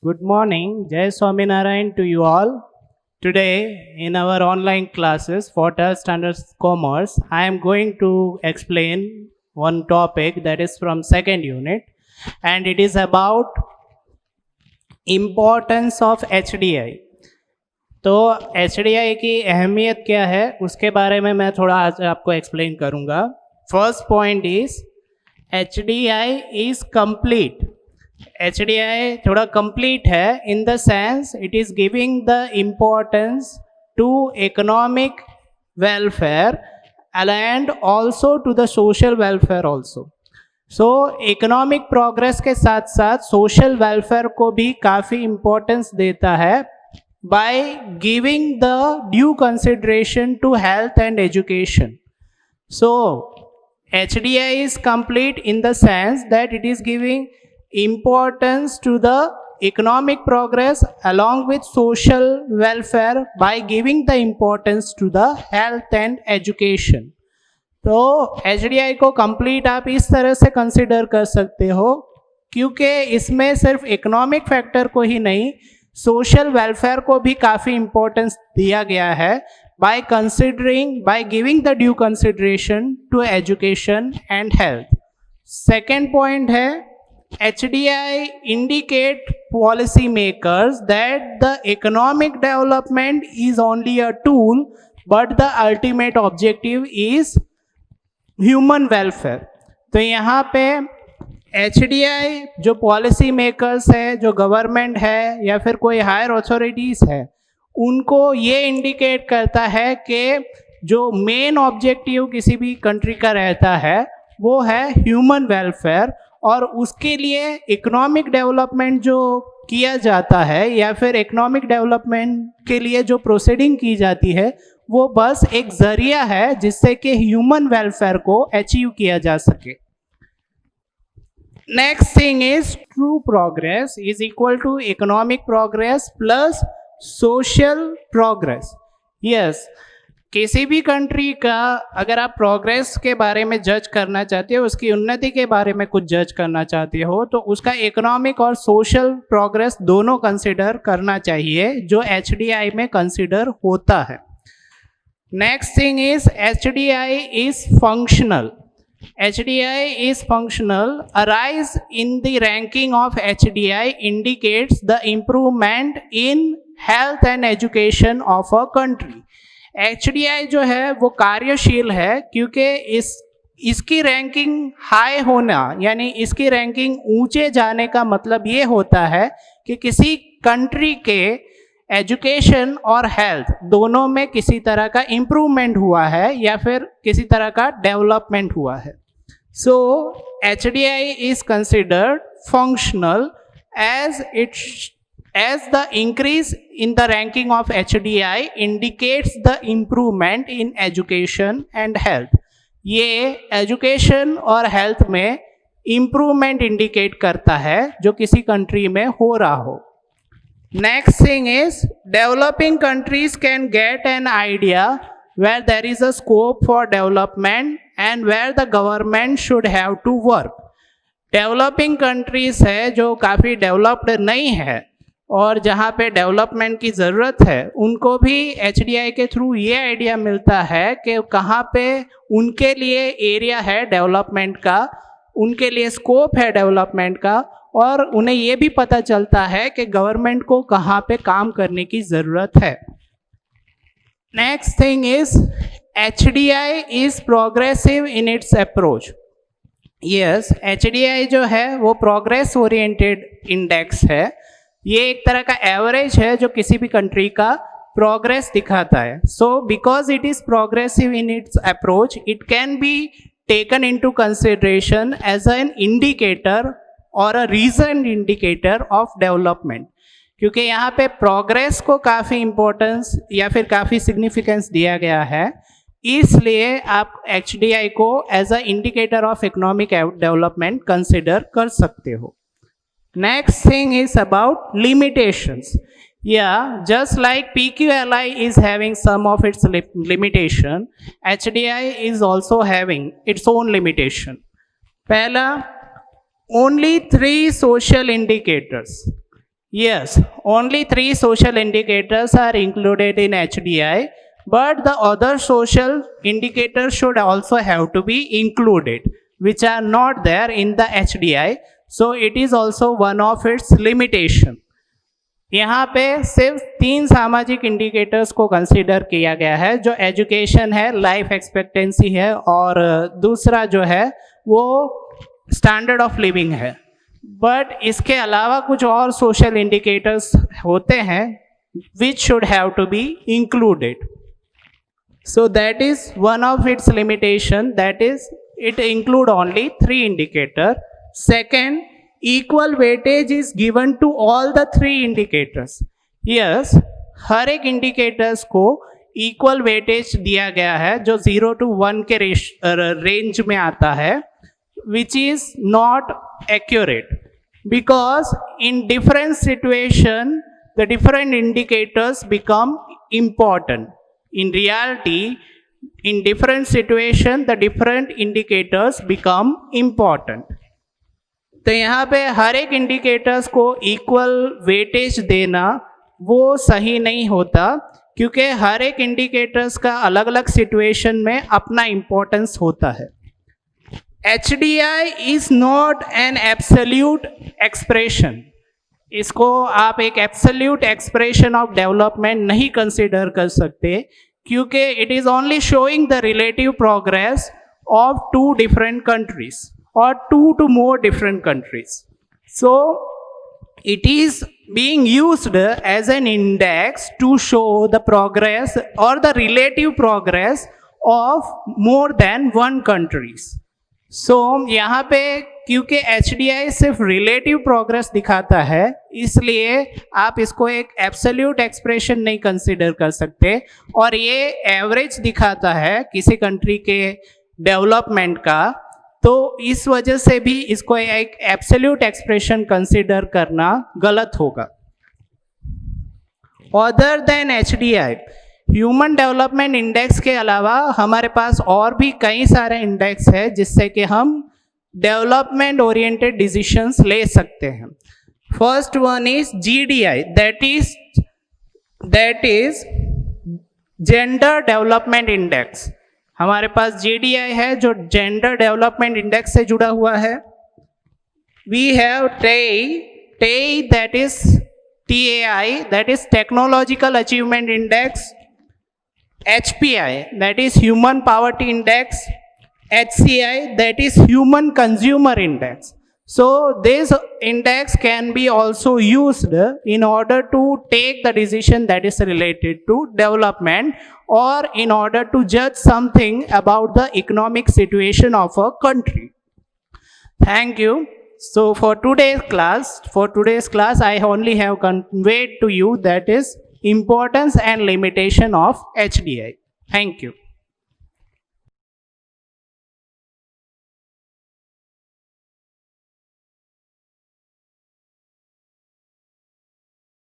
Good morning, Jai Swaminarayan to you all. Today, in our online classes for 12th Standard Commerce, I am going to explain one topic that is from second unit, and it is about importance of HDI. तो HDI की अहमियत क्या है उसके बारे में मैं थोड़ा आज आपको एक्सप्लेन करूँगा. First point is HDI is complete. HDI थोड़ा कंप्लीट है in the sense it is giving the importance to economic welfare and also to the social welfare also. So economic progress के साथ साथ सोशल वेलफेयर को भी काफ़ी importance देता है by giving the due consideration to health and education. So HDI is complete in the sense that it is giving importance to the economic progress along with social welfare by giving the importance to the health and education. तो HDI को complete आप इस तरह से consider कर सकते हो क्योंकि इसमें सिर्फ इकोनॉमिक फैक्टर को ही नहीं सोशल वेलफेयर को भी काफ़ी इम्पोर्टेंस दिया गया है by giving the due consideration to education and health. Second point है HDI indicate policy makers that the economic development is only a tool but the ultimate objective is human welfare. तो यहाँ पे HDI जो policy makers है, जो government है या फिर कोई हायर अथॉरिटीज़ है, उनको ये इंडिकेट करता है कि जो मेन ऑब्जेक्टिव किसी भी कंट्री का रहता है वो है ह्यूमन वेलफेयर, और उसके लिए इकोनॉमिक डेवलपमेंट जो किया जाता है या फिर इकोनॉमिक डेवलपमेंट के लिए जो प्रोसीडिंग की जाती है वो बस एक ज़रिया है जिससे कि ह्यूमन वेलफेयर को अचीव किया जा सके. Next thing is true progress is equal to economic progress plus social progress. Yes, किसी भी कंट्री का अगर आप प्रोग्रेस के बारे में जज करना चाहते हो, उसकी उन्नति के बारे में कुछ जज करना चाहते हो, तो उसका इकोनॉमिक और सोशल प्रोग्रेस दोनों कंसिडर करना चाहिए जो HDI में कंसिडर होता है. Next thing is HDI is functional. HDI is functional. A rise in the ranking of HDI indicates the improvement in health and education of a country. HDI जो है वो कार्यशील है क्योंकि इसकी रैंकिंग हाई होना यानी इसकी रैंकिंग ऊंचे जाने का मतलब ये होता है कि किसी कंट्री के एजुकेशन और हेल्थ दोनों में किसी तरह का इम्प्रूवमेंट हुआ है या फिर किसी तरह का डेवलपमेंट हुआ है. सो HDI is considered functional as the increase in the ranking of HDI indicates the improvement in education and health. ये एजुकेशन और हेल्थ में इम्प्रूवमेंट इंडिकेट करता है जो किसी कंट्री में हो रहा हो. Next thing is developing countries can get an idea where there is a scope for development and where the government should have to work. Developing countries है जो काफ़ी डेवलप्ड नहीं है और जहाँ पे डेवलपमेंट की ज़रूरत है उनको भी HDI के थ्रू ये आइडिया मिलता है कि कहाँ पे उनके लिए एरिया है डेवलपमेंट का, उनके लिए स्कोप है डेवलपमेंट का, और उन्हें ये भी पता चलता है कि गवर्नमेंट को कहाँ पे काम करने की ज़रूरत है. Next thing is HDI is progressive in its approach. Yes, HDI जो है वो प्रोग्रेस ओरिएंटेड इंडेक्स है. ये एक तरह का एवरेज है जो किसी भी कंट्री का प्रोग्रेस दिखाता है. So because it is progressive in its approach it can be taken into consideration as an indicator और a reason indicator of development, क्योंकि यहाँ पे प्रोग्रेस को काफ़ी इम्पोर्टेंस या फिर काफ़ी सिग्निफिकेंस दिया गया है, इसलिए आप HDI को as a indicator of economic development consider कर सकते हो. Next thing is about limitations. Just like PQLI is having some of its limitation, HDI is also having its own limitation. पहला, only 3 social indicators. Yes, only 3 social indicators are included in HDI, but the other social indicators should also have to be included, which are not there in the HDI. So it is also one of its limitation. यहाँ पे सिर्फ 3 सामाजिक indicators को consider किया गया है, जो education है, लाइफ एक्सपेक्टेंसी है, और दूसरा जो है वो स्टैंडर्ड ऑफ लिविंग है. बट इसके अलावा कुछ और सोशल इंडिकेटर्स होते हैं which should have to be included. So that is one of its limitation, that is it include only 3 indicator. Second, equal weightage is given to all the 3 indicators. Yes, हर एक indicators को equal weightage दिया गया है जो 0 to 1 के range में आता है, which is not accurate because in different situation the different indicators become important. In reality, in different situation the different indicators become important. तो यहाँ पे हर एक indicators को equal weightage देना वो सही नहीं होता, क्योंकि हर एक indicators का अलग अलग situation में अपना importance होता है. HDI is not an absolute expression. इसको आप एक absolute expression of development नहीं consider कर सकते, क्योंकि it is only showing the relative progress of 2 different countries or 2 to more different countries. So it is being used as an index to show the progress or the relative progress of more than 1 countries. So यहाँ पे क्योंकि HDI सिर्फ relative progress दिखाता है, इसलिए आप इसको एक एब्सोल्यूट एक्सप्रेशन नहीं कंसीडर कर सकते, और ये एवरेज दिखाता है किसी कंट्री के डेवलपमेंट का, तो इस वजह से भी इसको एक एब्सोल्यूट एक्सप्रेशन कंसीडर करना गलत होगा. Other than HDI, human development index के अलावा हमारे पास और भी कई सारे इंडेक्स है जिससे कि हम डेवलपमेंट ओरिएंटेड डिसीजंस ले सकते हैं. First one is GDI, that is gender development index. हमारे पास GDI है जो जेंडर डेवलपमेंट इंडेक्स से जुड़ा हुआ है. We have TAI, that is TAI, that is technological achievement index. HPI, that is Human Poverty Index. HCI, that is Human Consumer Index. So this index can be also used in order to take the decision that is related to development, or in order to judge something about the economic situation of a country. Thank you. So for today's class, I only have conveyed to you that is importance and limitation of HDI. Thank you.